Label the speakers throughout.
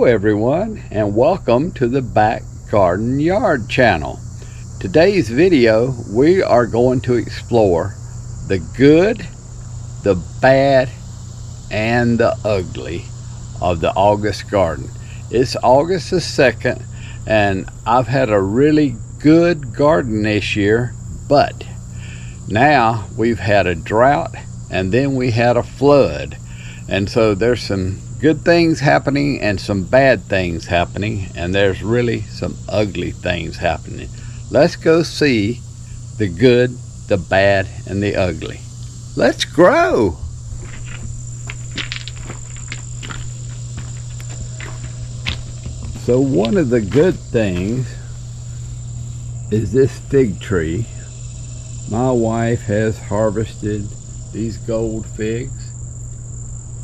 Speaker 1: everyone, and welcome to the Back Garden Yard channel. Today's video we are going to explore the good, the bad, and the ugly of the August garden. It's August the 2nd and I've had a really good garden this year, but now we've had a drought and then we had a flood, and so there's some good things happening and some bad things happening, and there's really some ugly things happening. Let's go see the good, the bad, and the ugly. Let's grow. So one of the good things is this fig tree. My wife has harvested these gold figs,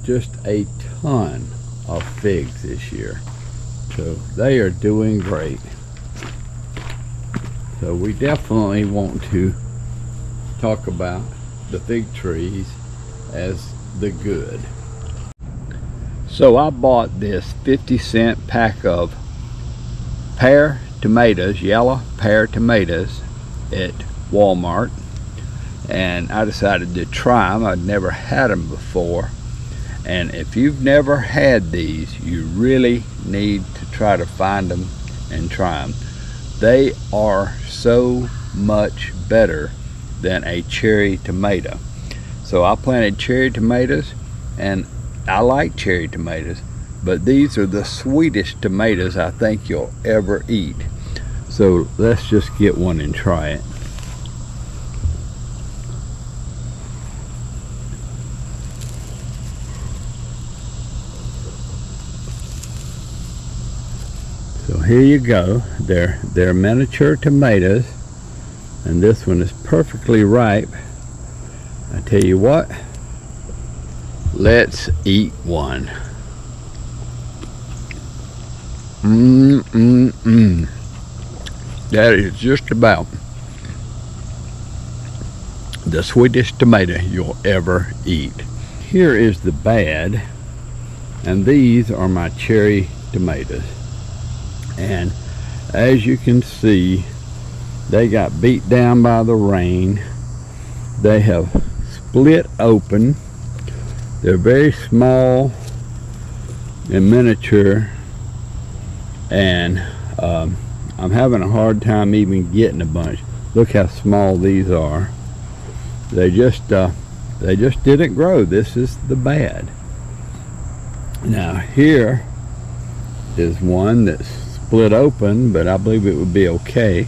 Speaker 1: just a ton of figs this year, so they are doing great. So we definitely want to talk about the fig trees as the good. So I bought this 50-cent pack of pear tomatoes, yellow pear tomatoes at Walmart, and I decided to try them. I'd never had them before. And if you've never had these, you really need to try to find them and try them. They are so much better than a cherry tomato. So I planted cherry tomatoes, and I like cherry tomatoes, but these are the sweetest tomatoes I think you'll ever eat. So let's just get one and try it. So here you go. They're miniature tomatoes, and this one is perfectly ripe. I tell you what, let's eat one. That is just about the sweetest tomato you'll ever eat. Here is the bad, and these are my cherry tomatoes. And as you can see, they got beat down by the rain. They have split open. They're very small and miniature, and I'm having a hard time even getting a bunch. Look how small these are. They just didn't grow. This is the bad. Now here is one that's split open, but I believe it would be okay.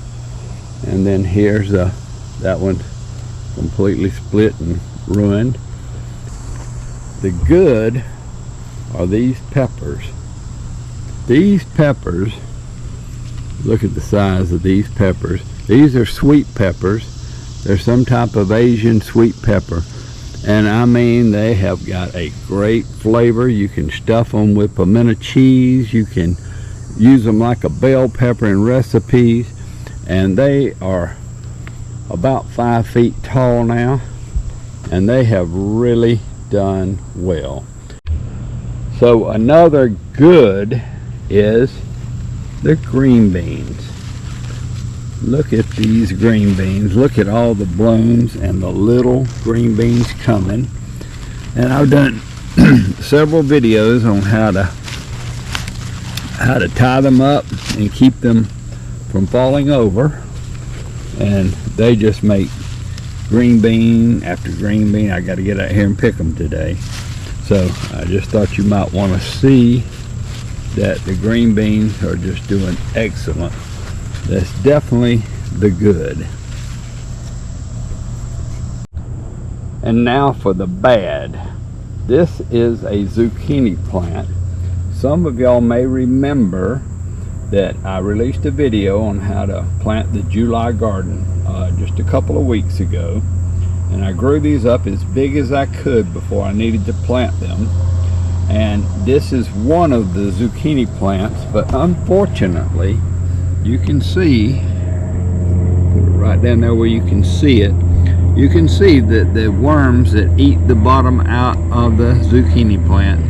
Speaker 1: And then here's that one completely split and ruined. The good are these peppers. These peppers, look at the size of these peppers. These are sweet peppers. They're some type of Asian sweet pepper, and I mean, they have got a great flavor. You can stuff them with pimento cheese. You can use them like a bell pepper in recipes, and they are about 5 feet tall now, and they have really done well. So another good is the green beans. Look at these green beans. Look at all the blooms and the little green beans coming. And I've done several videos on how to tie them up and keep them from falling over, and they just make green bean after green bean. I got to get out here and pick them today, so I just thought you might want to see that the green beans are just doing excellent. That's definitely the good. And now for the bad. This is a zucchini plant. Some of y'all may remember that I released a video on how to plant the July garden just a couple of weeks ago, and I grew these up as big as I could before I needed to plant them. And this is one of the zucchini plants, but unfortunately, you can see, put it right down there where you can see it, you can see that the worms that eat the bottom out of the zucchini plant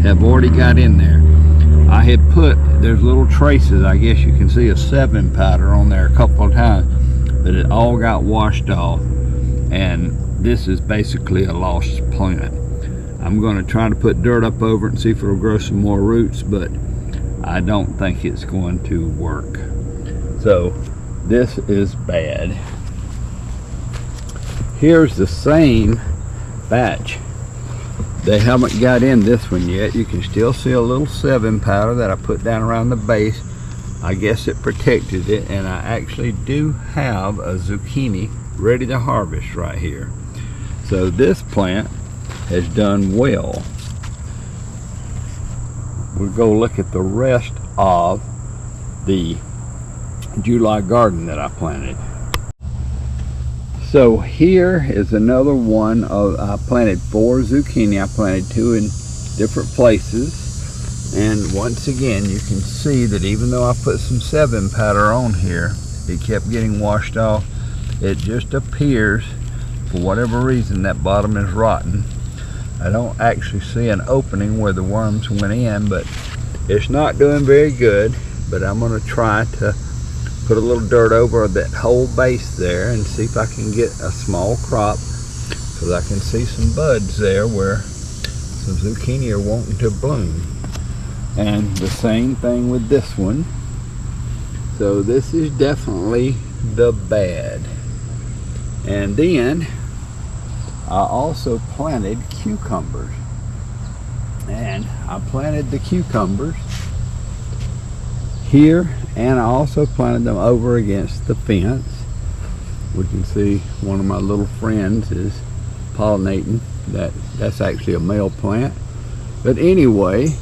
Speaker 1: have already got in there. I had put, there's little traces, I guess you can see a 7 powder on there a couple of times, but it all got washed off, and this is basically a lost plant. I'm going to try to put dirt up over it and see if it'll grow some more roots, but I don't think it's going to work. So this is bad. Here's the same batch. They haven't got in this one yet. You can still see a little 7 powder that I put down around the base. I guess it protected it, and I actually do have a zucchini ready to harvest right here. So this plant has done well. We'll go look at the rest of the July garden that I planted. So here is another one of, I planted 4 zucchini. I planted 2 in different places, and once again you can see that even though I put some 7 powder on here, it kept getting washed off. It just appears, for whatever reason, that bottom is rotten. I don't actually see an opening where the worms went in, but it's not doing very good. But I'm going to try to put a little dirt over that whole base there and see if I can get a small crop, because I can see some buds there where some zucchini are wanting to bloom. And the same thing with this one. So this is definitely the bad. And then I also planted cucumbers, and I planted the cucumbers here, and I also planted them over against the fence. We can see one of my little friends is pollinating. That's actually a male plant. But anyway,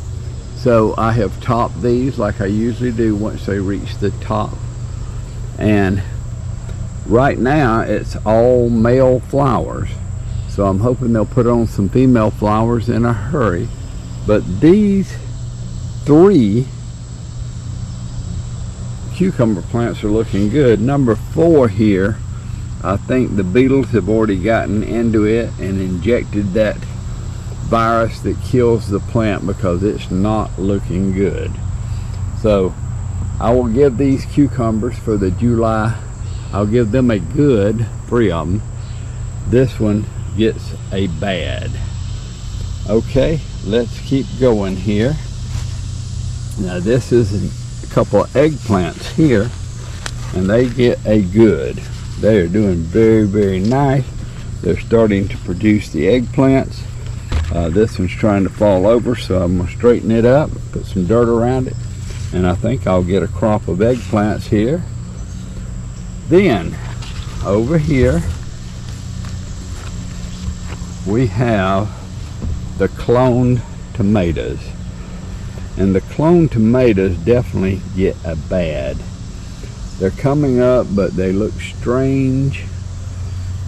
Speaker 1: so I have topped these like I usually do once they reach the top, and right now it's all male flowers, so I'm hoping they'll put on some female flowers in a hurry. But these 3 cucumber plants are looking good. Number 4 here, I think the beetles have already gotten into it and injected that virus that kills the plant, because it's not looking good. So I will give these cucumbers for the July, I'll give them a good 3 of them. This one gets a bad. Okay, let's keep going here. Now this is a couple of eggplants here, and they get a good. They are doing very, very nice. They're starting to produce the eggplants. This one's trying to fall over, so I'm going to straighten it up, put some dirt around it, and I think I'll get a crop of eggplants here. Then over here we have the cloned tomatoes, and the cloned tomatoes definitely get a bad. They're coming up, but they look strange.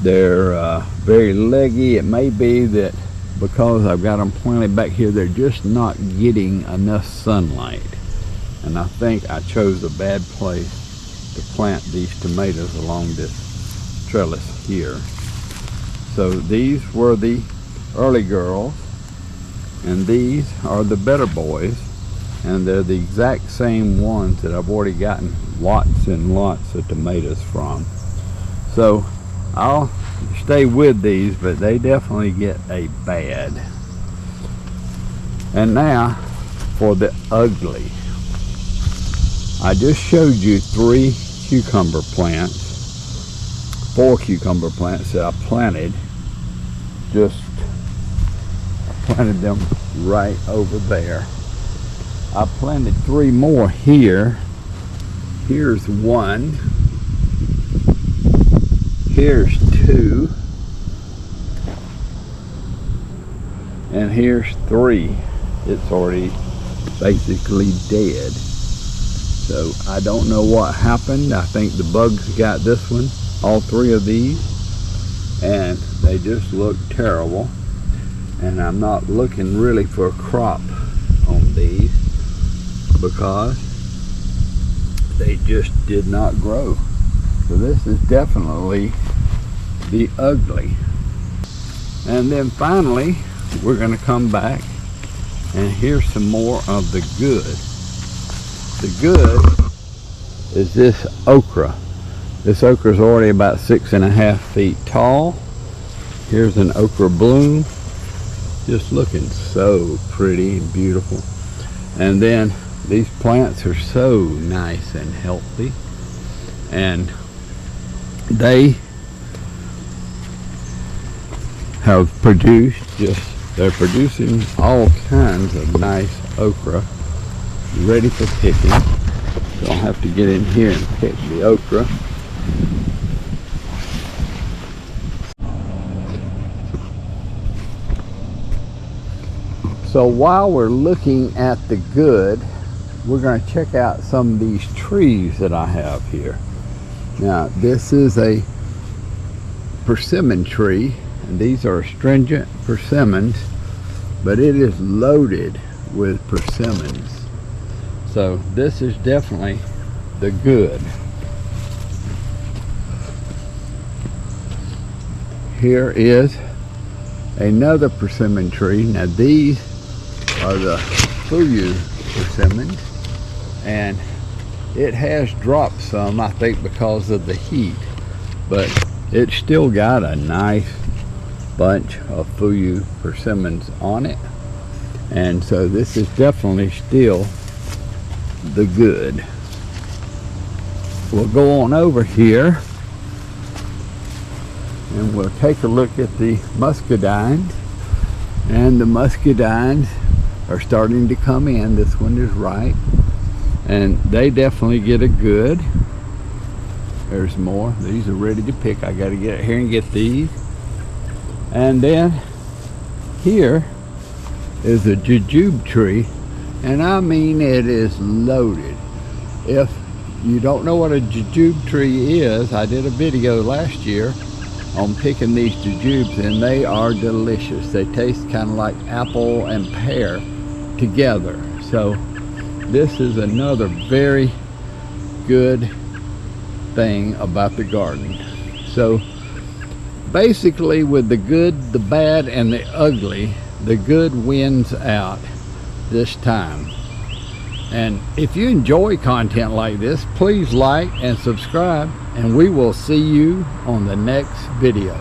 Speaker 1: They're very leggy. It may be that because I've got them planted back here, they're just not getting enough sunlight, and I think I chose a bad place to plant these tomatoes along this trellis here. So these were the early girls, and these are the better boys, and they're the exact same ones that I've already gotten lots and lots of tomatoes from. So I'll stay with these, but they definitely get a bad. And now for the ugly. I just showed you 3 cucumber plants, 4 cucumber plants that I planted. I planted them right over there. I planted 3 more here. Here's 1. Here's 2. And here's 3. It's already basically dead. So I don't know what happened. I think the bugs got this one, all 3 of these, and they just look terrible. And I'm not looking really for a crop on these because they just did not grow. So this is definitely the ugly. And then finally we're going to come back, and here's some more of the good. The good is this okra. This okra is already about 6.5 feet tall. Here's an okra bloom, just looking so pretty and beautiful. And then these plants are so nice and healthy, and they have they're producing all kinds of nice okra ready for picking. So I'll have to get in here and pick the okra. So while we're looking at the good, we're going to check out some of these trees that I have here. Now, this is a persimmon tree, and these are astringent persimmons, but it is loaded with persimmons. So this is definitely the good. Here is another persimmon tree. Now these are the fuyu persimmons, and it has dropped some, I think, because of the heat, but it's still got a nice bunch of fuyu persimmons on it, and so this is definitely still the good. We'll go on over here and we'll take a look at the muscadines, and the muscadines are starting to come in. This one is ripe, and they definitely get a good. There's more. These are ready to pick. I got to get here and get these. And then here is a jujube tree, and I mean it is loaded. If you don't know what a jujube tree is, I did a video last year on picking these jujubes, and they are delicious. They taste kind of like apple and pear together. So this is another very good thing about the garden. So basically, with the good, the bad, and the ugly, the good wins out this time. And if you enjoy content like this, please like and subscribe, and we will see you on the next video.